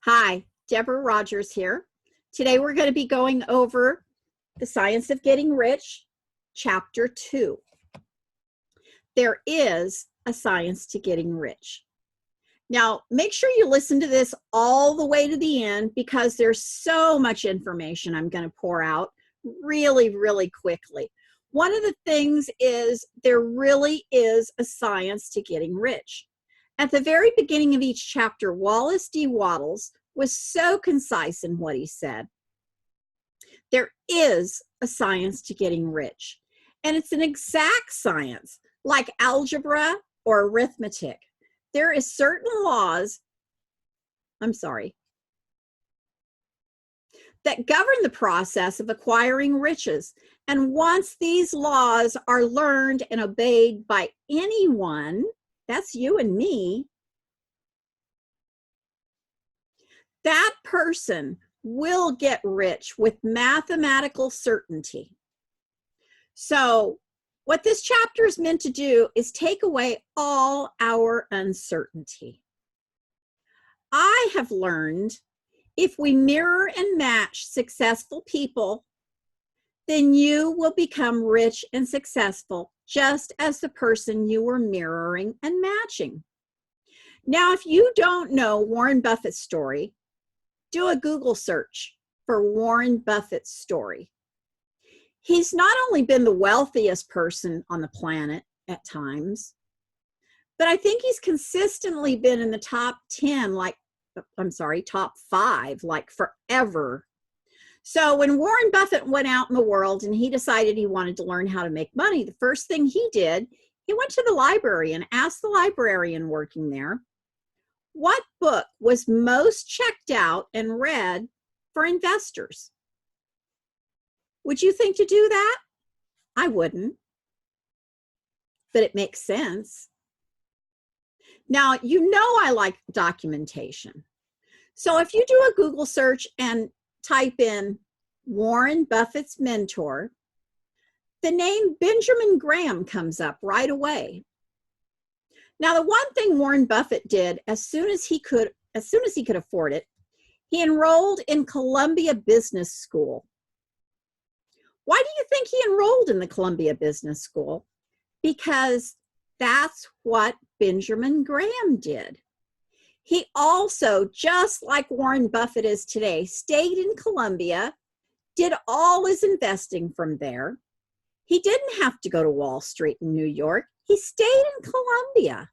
Hi, Debora Rogers here. Today we're going to be going over The Science of Getting Rich, Chapter 2. There is a science to getting rich. Now, make sure you listen to this all the way to the end because there's so much information I'm going to pour out really quickly. One of the things is there really is a science to getting rich. At the very beginning of each chapter, Wallace D. Wattles was so concise in what he said. There is a science to getting rich, and it's an exact science like algebra or arithmetic. There is certain laws, that govern the process of acquiring riches. And once these laws are learned and obeyed by anyone, that's you and me, that person will get rich with mathematical certainty. So what this chapter is meant to do is take away all our uncertainty. I have learned if we mirror and match successful people, then you will become rich and successful just as the person you were mirroring and matching. Now, if you don't know Warren Buffett's story, do a Google search for Warren Buffett's story. He's not only been the wealthiest person on the planet at times, but I think he's consistently been in the top 5, like forever. So when Warren Buffett went out in the world and he decided he wanted to learn how to make money, the first thing he did, he went to the library and asked the librarian working there, what book was most checked out and read for investors? Would you think to do that? I wouldn't, but it makes sense. Now, you know I like documentation. So if you do a Google search and type in Warren Buffett's mentor, the name Benjamin Graham comes up right away. Now, the one thing Warren Buffett did as soon as he could afford it, he enrolled in Columbia Business School. Why do you think he enrolled in the Columbia Business School? Because that's what Benjamin Graham did. He also, just like Warren Buffett is today, stayed in Columbia, did all his investing from there. He didn't have to go to Wall Street in New York. He stayed in Columbia.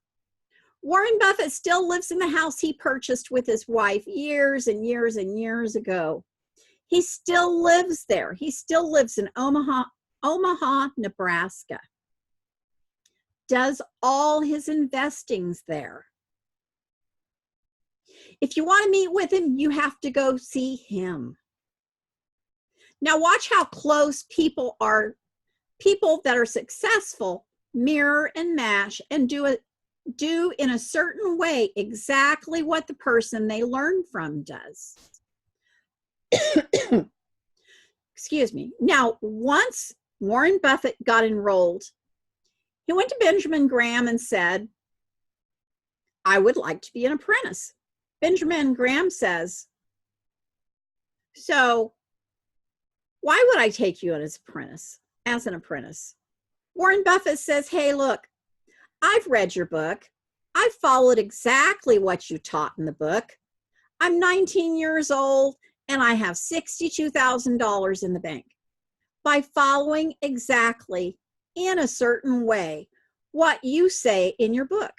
Warren Buffett still lives in the house he purchased with his wife years and years ago. He still lives there. He still lives in Omaha, Nebraska. Does all his investings there. If you want to meet with him, you have to go see him. Now watch how close people that are successful mirror and match and do in a certain way exactly what the person they learn from does. Excuse me. Now, once Warren Buffett got enrolled, he went to Benjamin Graham and said, I would like to be an apprentice. Benjamin Graham says, so why would I take you as an apprentice? Warren Buffett says, hey, look, I've read your book. I've followed exactly what you taught in the book. I'm 19 years old and I have $62,000 in the bank. By following exactly in a certain way what you say in your book.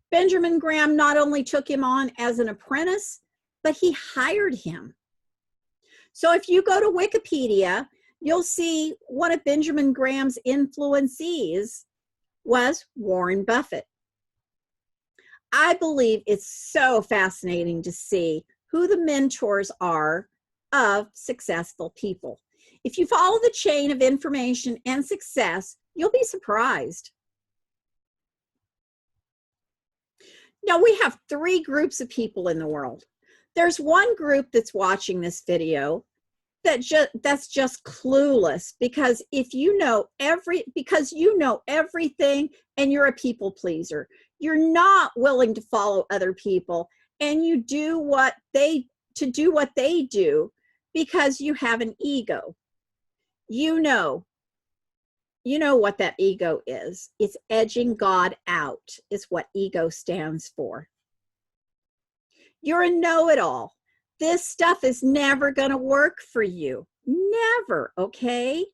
Benjamin Graham not only took him on as an apprentice, but he hired him. So if you go to Wikipedia, you'll see one of Benjamin Graham's influencees was Warren Buffett. I believe it's so fascinating to see who the mentors are of successful people. If you follow the chain of information and success, you'll be surprised. Now, we have 3 groups of people in the world. There's one group that's watching this video that's just clueless because you know everything and you're a people pleaser. You're not willing to follow other people, and you do what they do because you have an ego. You know what that ego is. It's edging God out, is what ego stands for. You're a know-it-all. This stuff is never going to work for you. Never, okay?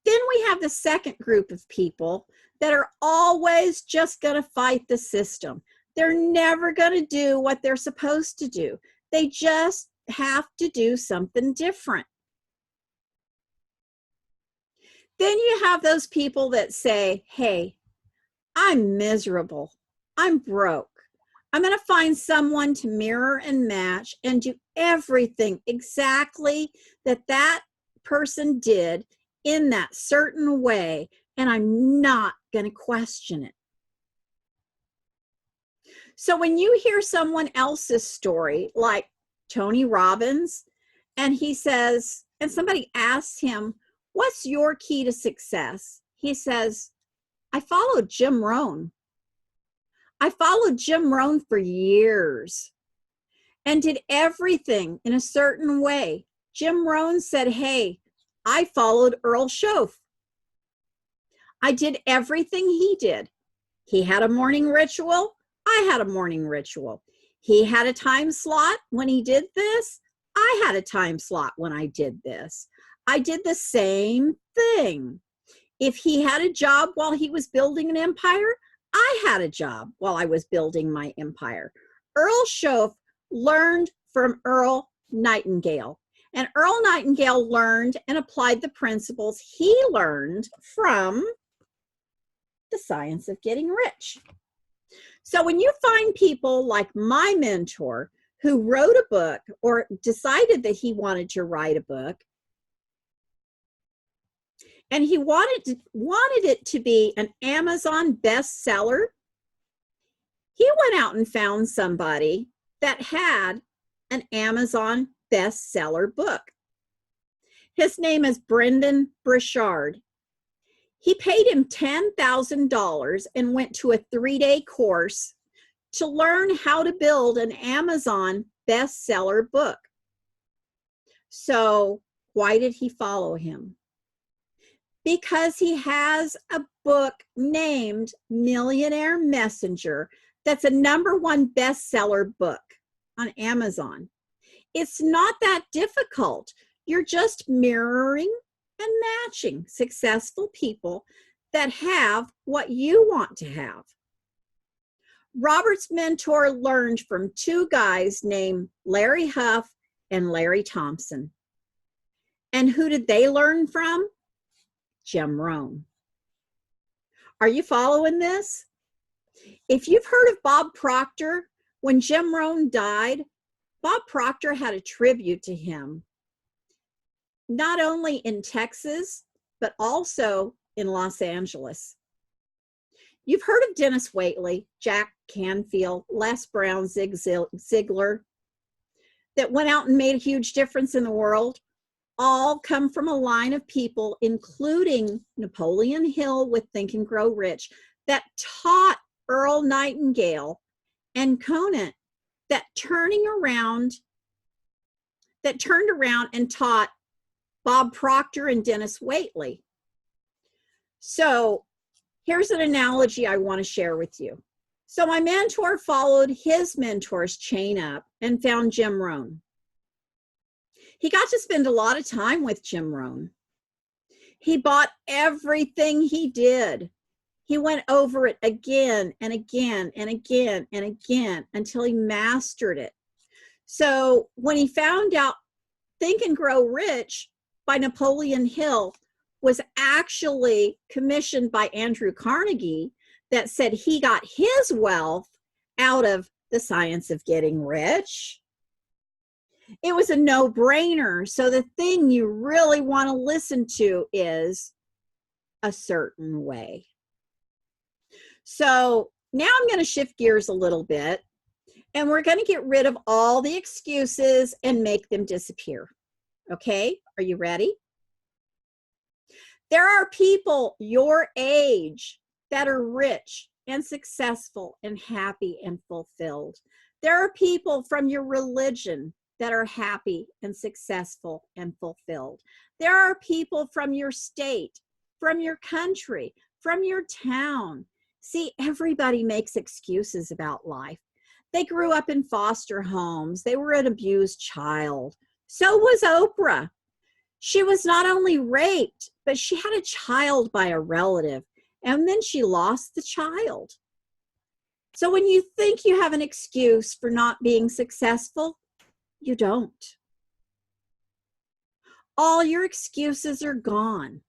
Then we have the second group of people that are always just going to fight the system. They're never going to do what they're supposed to do. They just have to do something different. Then you have those people that say, hey, I'm miserable. I'm broke. I'm going to find someone to mirror and match and do everything exactly that person did in that certain way, and I'm not going to question it. So when you hear someone else's story, like Tony Robbins, and he says, and somebody asks him, what's your key to success? He says, I followed Jim Rohn. I followed Jim Rohn for years and did everything in a certain way. Jim Rohn said, hey, I followed Earl Shoaff. I did everything he did. He had a morning ritual. I had a morning ritual. He had a time slot when he did this. I had a time slot when I did this. I did the same thing. If he had a job while he was building an empire, I had a job while I was building my empire. Earl Shoaff learned from Earl Nightingale, and Earl Nightingale learned and applied the principles he learned from The Science of Getting Rich. So when you find people like my mentor who wrote a book or decided that he wanted to write a book, and he wanted it to be an Amazon bestseller, he went out and found somebody that had an Amazon bestseller book. His name is Brendan Burchard. He paid him $10,000 and went to a 3-day course to learn how to build an Amazon bestseller book. So why did he follow him? Because he has a book named Millionaire Messenger that's a #1 bestseller book on Amazon. It's not that difficult. You're just mirroring and matching successful people that have what you want to have. Robert's mentor learned from 2 guys named Larry Huff and Larry Thompson. And who did they learn from? Jim Rohn. Are you following this? If you've heard of Bob Proctor, when Jim Rohn died, Bob Proctor had a tribute to him, not only in Texas, but also in Los Angeles. You've heard of Dennis Waitley, Jack Canfield, Les Brown, Zig Ziglar, that went out and made a huge difference in the world. All come from a line of people, including Napoleon Hill with Think and Grow Rich, that taught Earl Nightingale and Conant that turned around and taught Bob Proctor and Dennis Waitley. So here's an analogy I want to share with you. So my mentor followed his mentor's chain up and found Jim Rohn. He got to spend a lot of time with Jim Rohn. He bought everything he did. He went over it again and again and again and again until he mastered it. So when he found out Think and Grow Rich by Napoleon Hill was actually commissioned by Andrew Carnegie, that said he got his wealth out of The Science of Getting Rich, it was a no-brainer. So the thing you really want to listen to is a certain way. So now I'm going to shift gears a little bit, and we're going to get rid of all the excuses and make them disappear. Okay, are you ready? There are people your age that are rich and successful and happy and fulfilled. There are people from your religion that are happy and successful and fulfilled. There are people from your state, from your country, from your town. See, everybody makes excuses about life. They grew up in foster homes. They were an abused child. So was Oprah. She was not only raped, but she had a child by a relative, and then she lost the child. So when you think you have an excuse for not being successful, you don't. All your excuses are gone,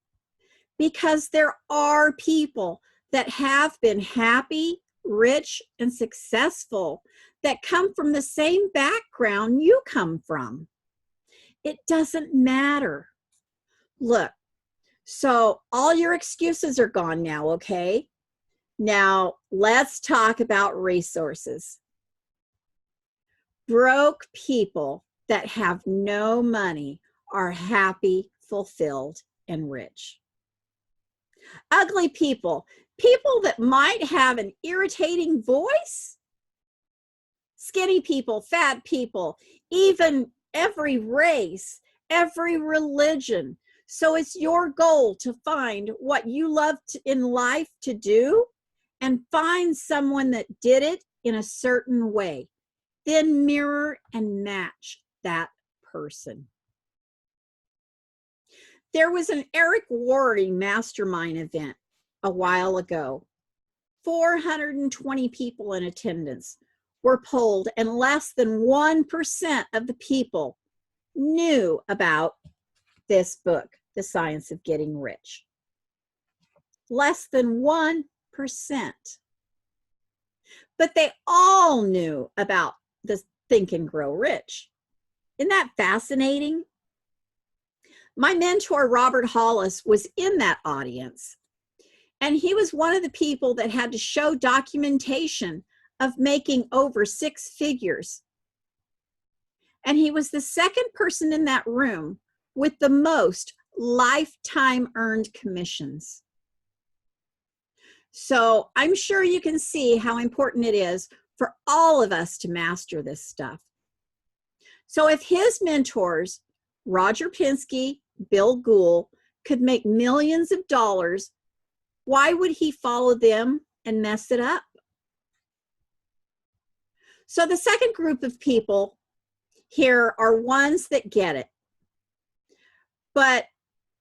because there are people that have been happy, rich, and successful that come from the same background you come from. It doesn't matter. Look, so all your excuses are gone now, okay? Now, let's talk about resources. Broke people that have no money are happy, fulfilled, and rich. Ugly people, people that might have an irritating voice, skinny people, fat people, even every race, every religion. So it's your goal to find what you love in life to do and find someone that did it in a certain way. Then mirror and match that person. There was an Eric Worre mastermind event a while ago. 420 people in attendance were polled, and less than 1% of the people knew about this book, The Science of Getting Rich. Less than 1%. But they all knew about the Think and Grow Rich. Isn't that fascinating? My mentor, Robert Hollis, was in that audience, and he was one of the people that had to show documentation of making over 6 figures. And he was the second person in that room with the most lifetime earned commissions. So I'm sure you can see how important it is for all of us to master this stuff. So if his mentors, Roger Penske, Bill Gould, could make millions of dollars, why would he follow them and mess it up? So the second group of people here are ones that get it, but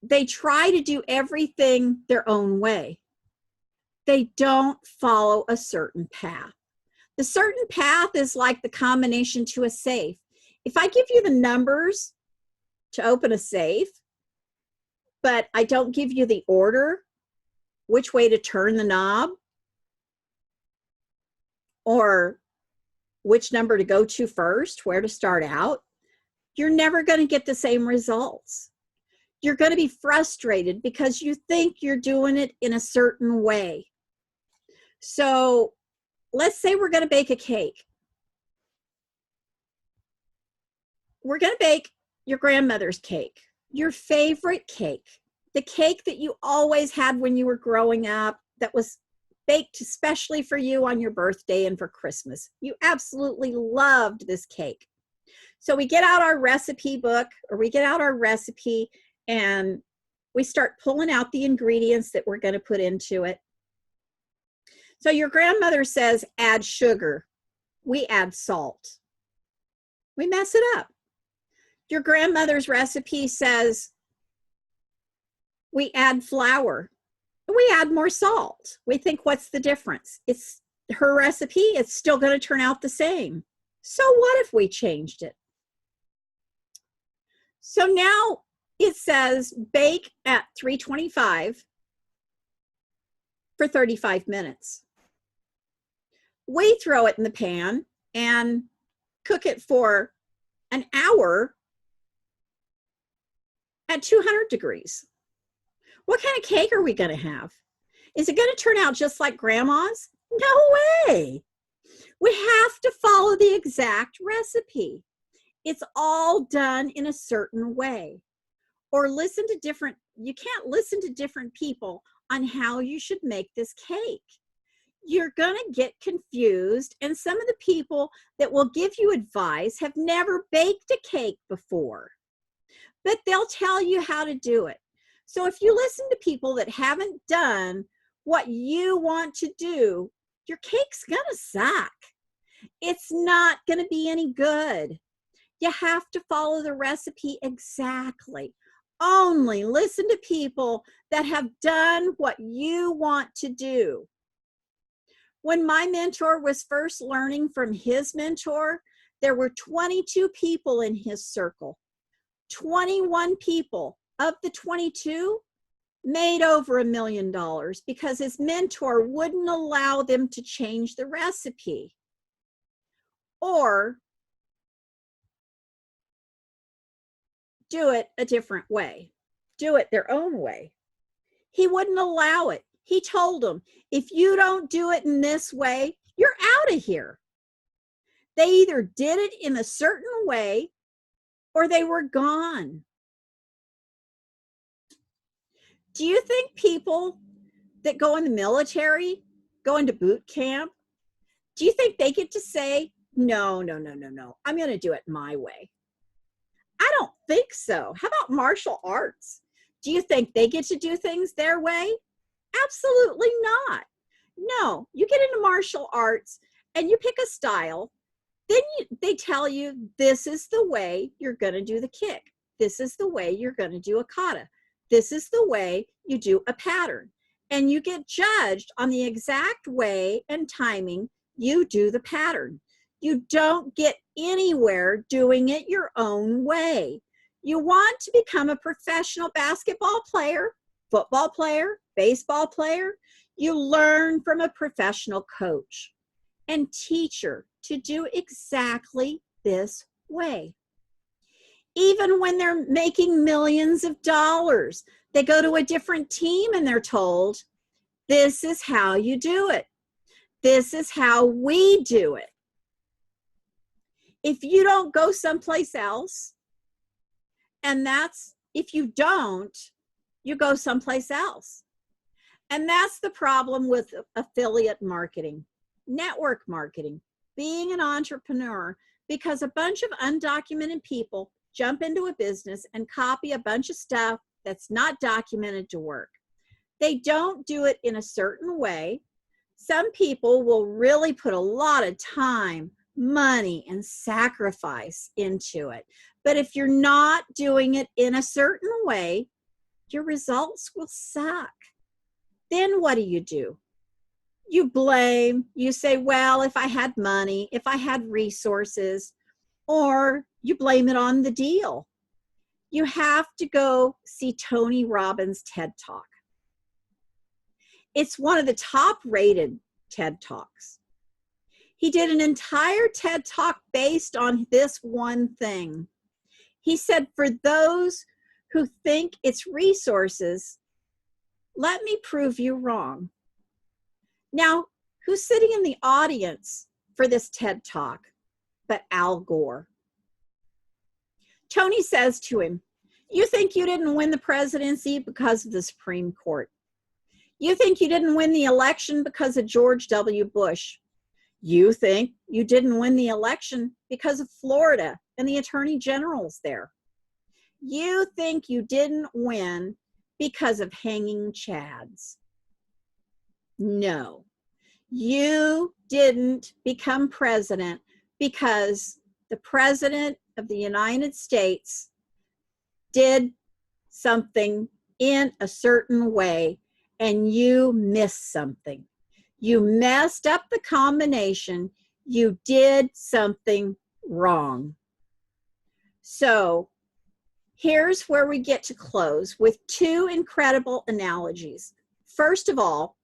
they try to do everything their own way. They don't follow a certain path. The certain path is like the combination to a safe. If I give you the numbers to open a safe, but I don't give you the order, which way to turn the knob, or which number to go to first, where to start out, you're never going to get the same results. You're going to be frustrated because you think you're doing it in a certain way. So let's say we're going to bake a cake. We're going to bake your grandmother's cake, your favorite cake, the cake that you always had when you were growing up, that was baked especially for you on your birthday and for Christmas. You absolutely loved this cake. So we get out our recipe book, or we get out our recipe, and we start pulling out the ingredients that we're going to put into it. So your grandmother says, add sugar. We add salt. We mess it up. Your grandmother's recipe says, we add flour. We add more salt. We think, what's the difference? It's her recipe. It's still going to turn out the same. So what if we changed it? So now it says bake at 325 for 35 minutes. We throw it in the pan and cook it for an hour at 200 degrees. What kind of cake are we going to have? Is it going to turn out just like grandma's? No way. We have to follow the exact recipe. It's all done in a certain way. Or you can't listen to different people on how you should make this cake. You're going to get confused, and some of the people that will give you advice have never baked a cake before, but they'll tell you how to do it. So if you listen to people that haven't done what you want to do, your cake's going to suck. It's not going to be any good. You have to follow the recipe exactly. Only listen to people that have done what you want to do. When my mentor was first learning from his mentor, there were 22 people in his circle. 21 people of the 22 made over $1 million because his mentor wouldn't allow them to change the recipe or do it a different way, do it their own way. He wouldn't allow it. He told them, if you don't do it in this way, you're out of here. They either did it in a certain way or they were gone. Do you think people that go in the military, go into boot camp, do you think they get to say, no, I'm going to do it my way? I don't think so. How about martial arts? Do you think they get to do things their way? Absolutely not. No, you get into martial arts and you pick a style, then they tell you this is the way you're going to do the kick. This is the way you're going to do a kata. This is the way you do a pattern. And you get judged on the exact way and timing you do the pattern. You don't get anywhere doing it your own way. You want to become a professional basketball player, football player, baseball player, you learn from a professional coach and teacher to do exactly this way. Even when they're making millions of dollars, they go to a different team and they're told, this is how you do it. This is how we do it. If you don't go someplace else, and that's, if you don't, you go someplace else. And that's the problem with affiliate marketing, network marketing, being an entrepreneur, because a bunch of undocumented people jump into a business and copy a bunch of stuff that's not documented to work. They don't do it in a certain way. Some people will really put a lot of time, money, and sacrifice into it. But if you're not doing it in a certain way, your results will suck. Then what do? You blame, you say, well, if I had money, if I had resources, or you blame it on the deal. You have to go see Tony Robbins' TED Talk. It's one of the top rated TED Talks. He did an entire TED Talk based on this one thing. He said, for those who think it's resources, let me prove you wrong. Now, who's sitting in the audience for this TED Talk but Al Gore? Tony says to him, you think you didn't win the presidency because of the Supreme Court. You think you didn't win the election because of George W. Bush. You think you didn't win the election because of Florida and the attorney generals there. You think you didn't win because of hanging chads. No, you didn't become president because the president of the United States did something in a certain way and you missed something. You messed up the combination. You did something wrong. So here's where we get to close with two incredible analogies. First of all,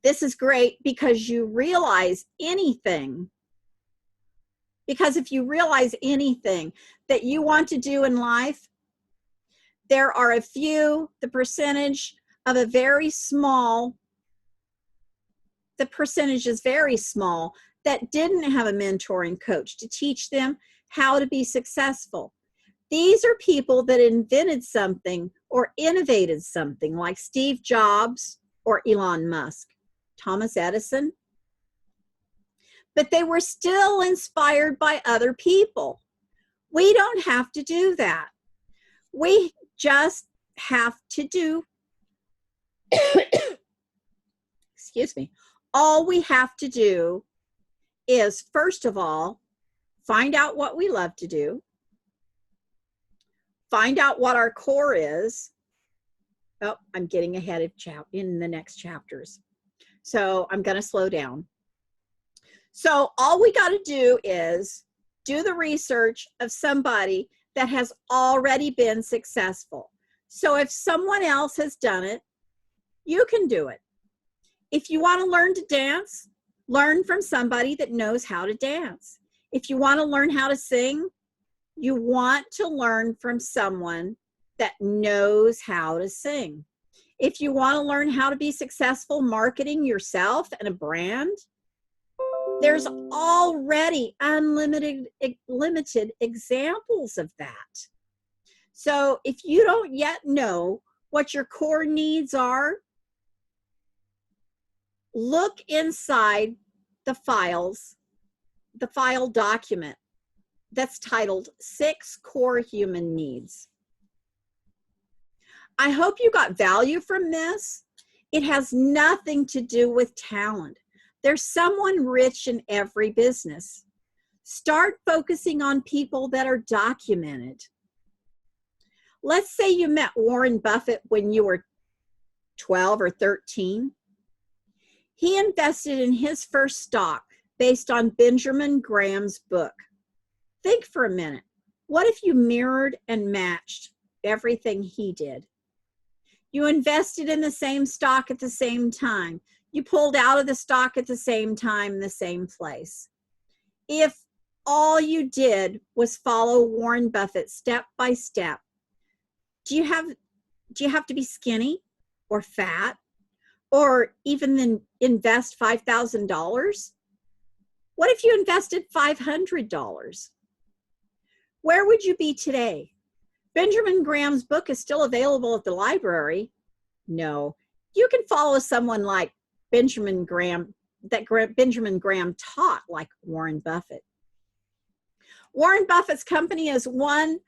this is great because you realize anything. Because if you realize anything that you want to do in life, there are a few, the percentage is very small, that didn't have a mentoring coach to teach them how to be successful. These are people that invented something or innovated something like Steve Jobs or Elon Musk, Thomas Edison. But they were still inspired by other people. We don't have to do that. We just have to do, excuse me, all we have to do is, first of all, find out what we love to do, find out what our core is. Oh, I'm getting ahead of in the next chapters. So I'm going to slow down. So all we got to do is do the research of somebody that has already been successful. So if someone else has done it, you can do it. If you want to learn to dance, learn from somebody that knows how to dance. If you want to learn how to sing, you want to learn from someone that knows how to sing. If you want to learn how to be successful marketing yourself and a brand, there's already limited examples of that. So if you don't yet know what your core needs are, look inside the files, the file document that's titled 6 Core Human Needs. I hope you got value from this. It has nothing to do with talent. There's someone rich in every business. Start focusing on people that are documented. Let's say you met Warren Buffett when you were 12 or 13. He invested in his first stock based on Benjamin Graham's book. Think for a minute. What if you mirrored and matched everything he did? You invested in the same stock at the same time. You pulled out of the stock at the same time in the same place. If all you did was follow Warren Buffett step by step, do you have to be skinny or fat or even then invest $5,000? What if you invested $500? Where would you be today? Benjamin Graham's book is still available at the library. No, you can follow someone like Benjamin Graham, Benjamin Graham taught, like Warren Buffett. Warren Buffett's company is Warren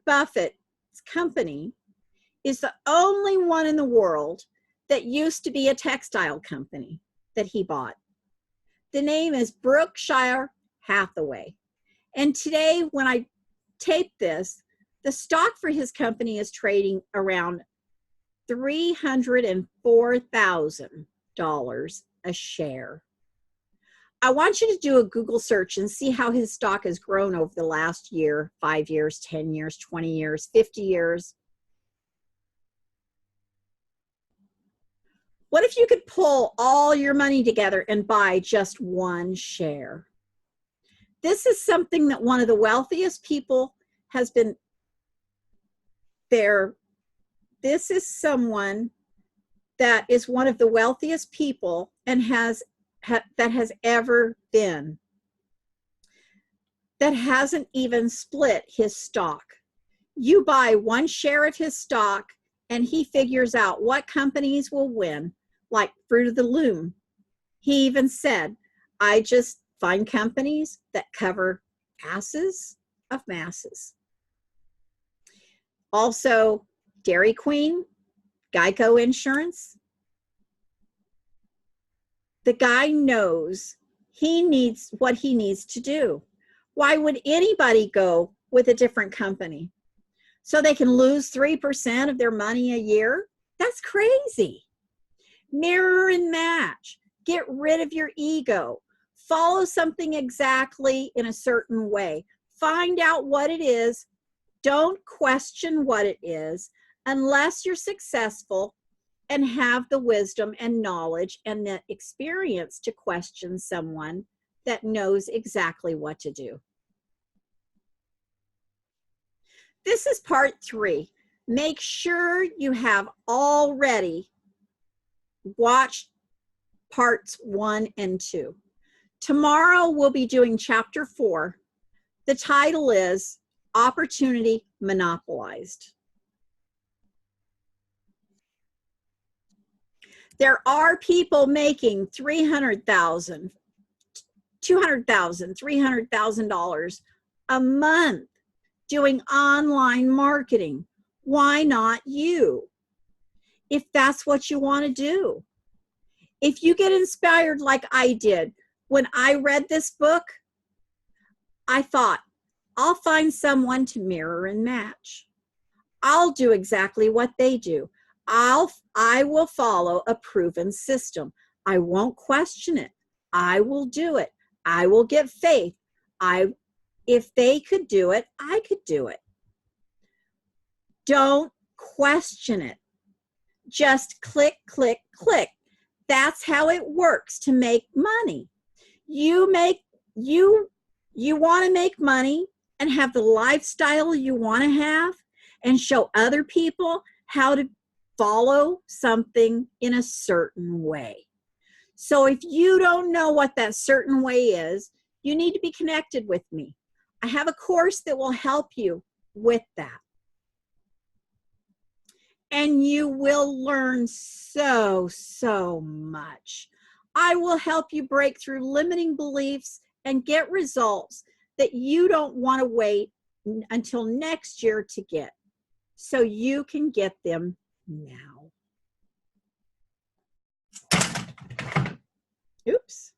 Buffett's company is the only one in the world that used to be a textile company that he bought. The name is Berkshire Hathaway. And today, when I tape this, the stock for his company is trading around $304,000 a share. I want you to do a Google search and see how his stock has grown over the last year, 5 years, 10 years, 20 years, 50 years. What if you could pull all your money together and buy just one share? This is something that one of the wealthiest people has been there. This is someone that is one of the wealthiest people and that has ever been, that hasn't even split his stock. You buy one share of his stock and he figures out what companies will win, like Fruit of the Loom. He even said, I just find companies that cover asses of masses. Also, Dairy Queen, Geico Insurance. The guy knows what he needs to do. Why would anybody go with a different company? So they can lose 3% of their money a year? That's crazy. Mirror and match. Get rid of your ego. Follow something exactly in a certain way. Find out what it is. Don't question what it is unless you're successful and have the wisdom and knowledge and the experience to question someone that knows exactly what to do. This is part 3. Make sure you have already watched parts 1 and 2. Tomorrow we'll be doing chapter 4. The title is opportunity monopolized. There are people making $300,000, $200,000, $300,000 a month doing online marketing. Why not you? If that's what you want to do. If you get inspired like I did, when I read this book, I thought, I'll find someone to mirror and match. I'll do exactly what they do. I will follow a proven system. I won't question it. I will do it. I will get faith. If they could do it, I could do it. Don't question it. Just click, click, click. That's how it works to make money. You want to make money and have the lifestyle you want to have and show other people how to follow something in a certain way. So if you don't know what that certain way is, you need to be connected with me. I have a course that will help you with that. And you will learn so much. I will help you break through limiting beliefs and get results that you don't want to wait until next year to get. So you can get them now. Oops.